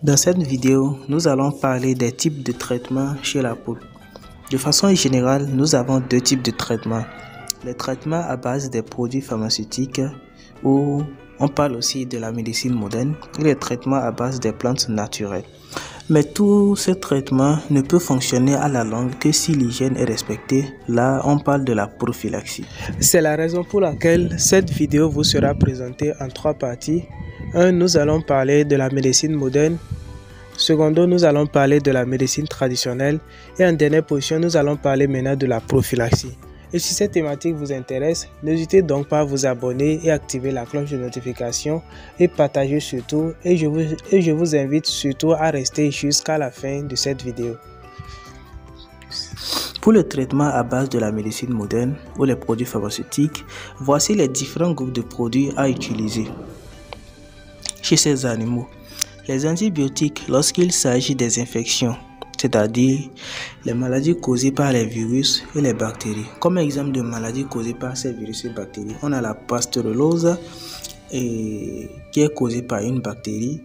Dans cette vidéo, nous allons parler des types de traitements chez la poule. De façon générale, nous avons deux types de traitements. Les traitements à base des produits pharmaceutiques, où on parle aussi de la médecine moderne, et les traitements à base des plantes naturelles. Mais tous ces traitements ne peuvent fonctionner à la longue que si l'hygiène est respectée. Là, on parle de la prophylaxie. C'est la raison pour laquelle cette vidéo vous sera présentée en trois parties. Nous allons parler de la médecine moderne. Secondo, nous allons parler de la médecine traditionnelle. Et en dernière position, nous allons parler maintenant de la prophylaxie. Et si cette thématique vous intéresse, n'hésitez donc pas à vous abonner et activer la cloche de notification et partager surtout. Et je vous invite surtout à rester jusqu'à la fin de cette vidéo. Pour le traitement à base de la médecine moderne ou les produits pharmaceutiques, voici les différents groupes de produits à utiliser chez ces animaux. Les antibiotiques lorsqu'il s'agit des infections, c'est-à-dire les maladies causées par les virus et les bactéries. Comme exemple de maladies causées par ces virus et bactéries, on a la pasteurellose qui est causée par une bactérie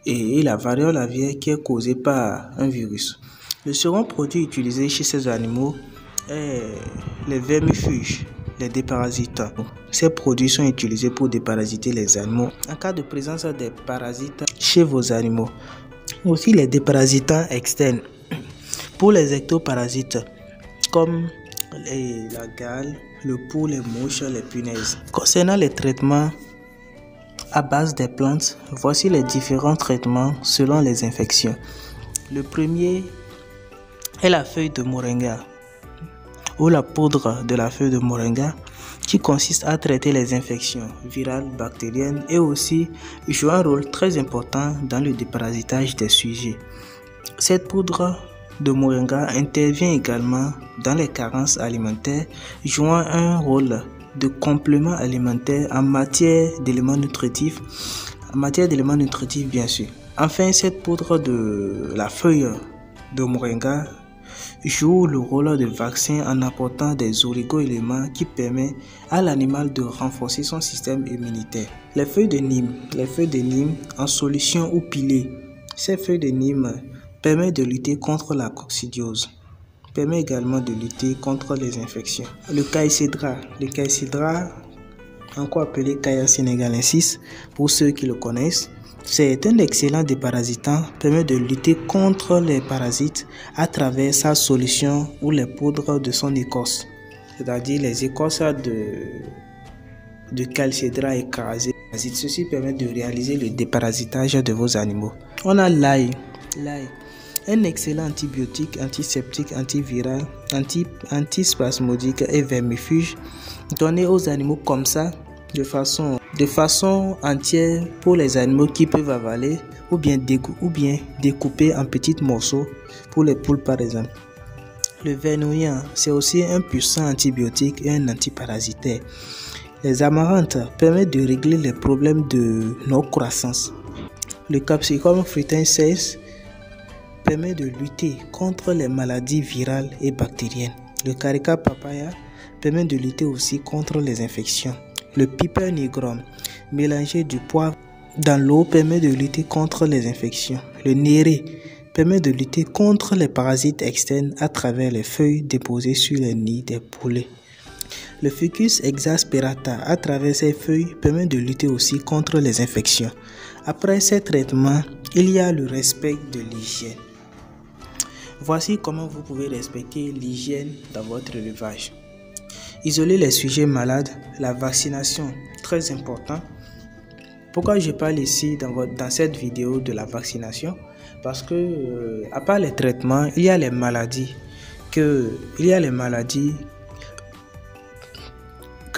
et la variole aviaire qui est causée par un virus. Le second produit utilisé chez ces animaux est les vermifuges, les déparasitants. Ces produits sont utilisés pour déparasiter les animaux en cas de présence des parasites chez vos animaux. Aussi les déparasitants externes pour les ectoparasites comme la gale, le pouls, les mouches, les punaises. Concernant les traitements à base des plantes, voici les différents traitements selon les infections. Le premier est la feuille de moringa ou la poudre de la feuille de moringa qui consiste à traiter les infections virales, bactériennes et aussi joue un rôle très important dans le déparasitage des sujets. Cette poudre de moringa intervient également dans les carences alimentaires, jouant un rôle de complément alimentaire en matière d'éléments nutritifs, bien sûr. Enfin, cette poudre de la feuille de moringa joue le rôle de vaccin en apportant des oligo-éléments qui permettent à l'animal de renforcer son système immunitaire. Les feuilles de Nîmes en solution ou pilées. Ces feuilles de Nîmes permettent de lutter contre la coccidiose. Permet également de lutter contre les infections. Le caïcédra, encore appelé Caia sénégalensis pour ceux qui le connaissent. C'est un excellent déparasitant, permet de lutter contre les parasites à travers sa solution ou les poudres de son écorce, c'est-à-dire les écorces de calcédra écrasées. Ceci permet de réaliser le déparasitage de vos animaux. On a l'ail, un excellent antibiotique, antiseptique, antiviral, antispasmodique et vermifuge donné aux animaux comme ça de façon entière pour les animaux qui peuvent avaler ou bien découper en petits morceaux pour les poules par exemple. Le vernouillant, c'est aussi un puissant antibiotique et un antiparasitaire. Les amarantes permettent de régler les problèmes de non-croissance. Le capsicum fruitensis permet de lutter contre les maladies virales et bactériennes. Le carica papaya permet de lutter aussi contre les infections. Le piper nigrum, mélanger du poivre dans l'eau, permet de lutter contre les infections. Le néré permet de lutter contre les parasites externes à travers les feuilles déposées sur les nids des poulets. Le Ficus exasperata, à travers ses feuilles, permet de lutter aussi contre les infections. Après ces traitements, il y a le respect de l'hygiène. Voici comment vous pouvez respecter l'hygiène dans votre élevage. Isoler les sujets malades, la vaccination, très important. Pourquoi je parle ici dans cette vidéo de la vaccination? Parce que à part les traitements, il y a les maladies que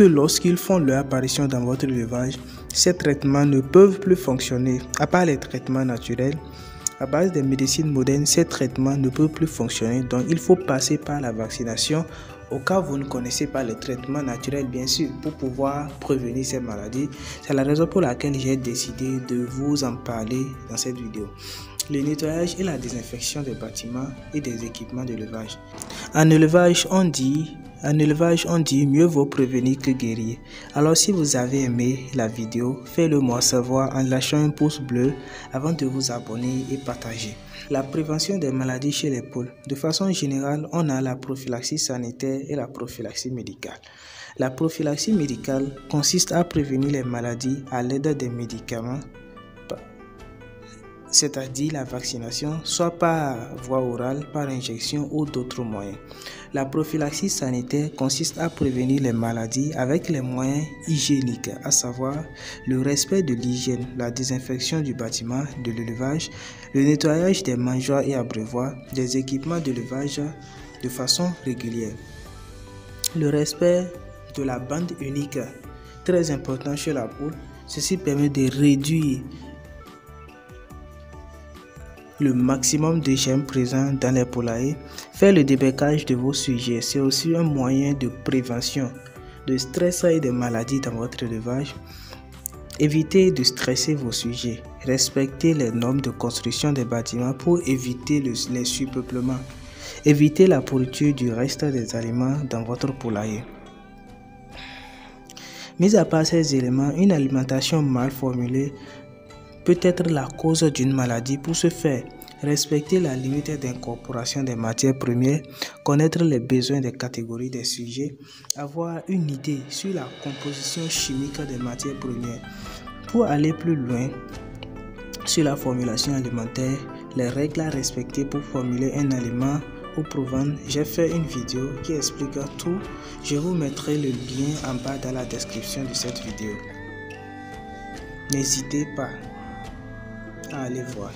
lorsqu'ils font leur apparition dans votre élevage, ces traitements ne peuvent plus fonctionner. À part les traitements naturels, à base des médecines modernes, ces traitements ne peuvent plus fonctionner. Donc il faut passer par la vaccination. Au cas où vous ne connaissez pas les traitements naturels, bien sûr, pour pouvoir prévenir ces maladies. C'est la raison pour laquelle j'ai décidé de vous en parler dans cette vidéo. le nettoyage et la désinfection des bâtiments et des équipements d'élevage. En élevage, on dit mieux vaut prévenir que guérir. Alors si vous avez aimé la vidéo, faites-le moi savoir en lâchant un pouce bleu avant de vous abonner et partager. La prévention des maladies chez les poules. De façon générale, on a la prophylaxie sanitaire et la prophylaxie médicale. La prophylaxie médicale consiste à prévenir les maladies à l'aide des médicaments, c'est-à-dire la vaccination, soit par voie orale, par injection ou d'autres moyens. La prophylaxie sanitaire consiste à prévenir les maladies avec les moyens hygiéniques, à savoir le respect de l'hygiène, la désinfection du bâtiment, de l'élevage, le nettoyage des mangeoires et abreuvoirs, des équipements d'élevage de façon régulière. Le respect de la bande unique, très important chez la poule, ceci permet de réduire le maximum de germes présents dans les poulaillers. Faire le débecage de vos sujets, c'est aussi un moyen de prévention de stress et de maladies dans votre élevage. Évitez de stresser vos sujets. Respectez les normes de construction des bâtiments pour éviter les surpeuplements. Évitez la pourriture du reste des aliments dans votre poulailler. Mis à part ces éléments, une alimentation mal formulée peut être la cause d'une maladie. Pour ce faire, respecter la limite d'incorporation des matières premières, connaître les besoins des catégories des sujets, avoir une idée sur la composition chimique des matières premières. Pour aller plus loin sur la formulation alimentaire, les règles à respecter pour formuler un aliment ou pour vendre, j'ai fait une vidéo qui explique tout. Je vous mettrai le lien en bas dans la description de cette vidéo. N'hésitez pas à aller voir.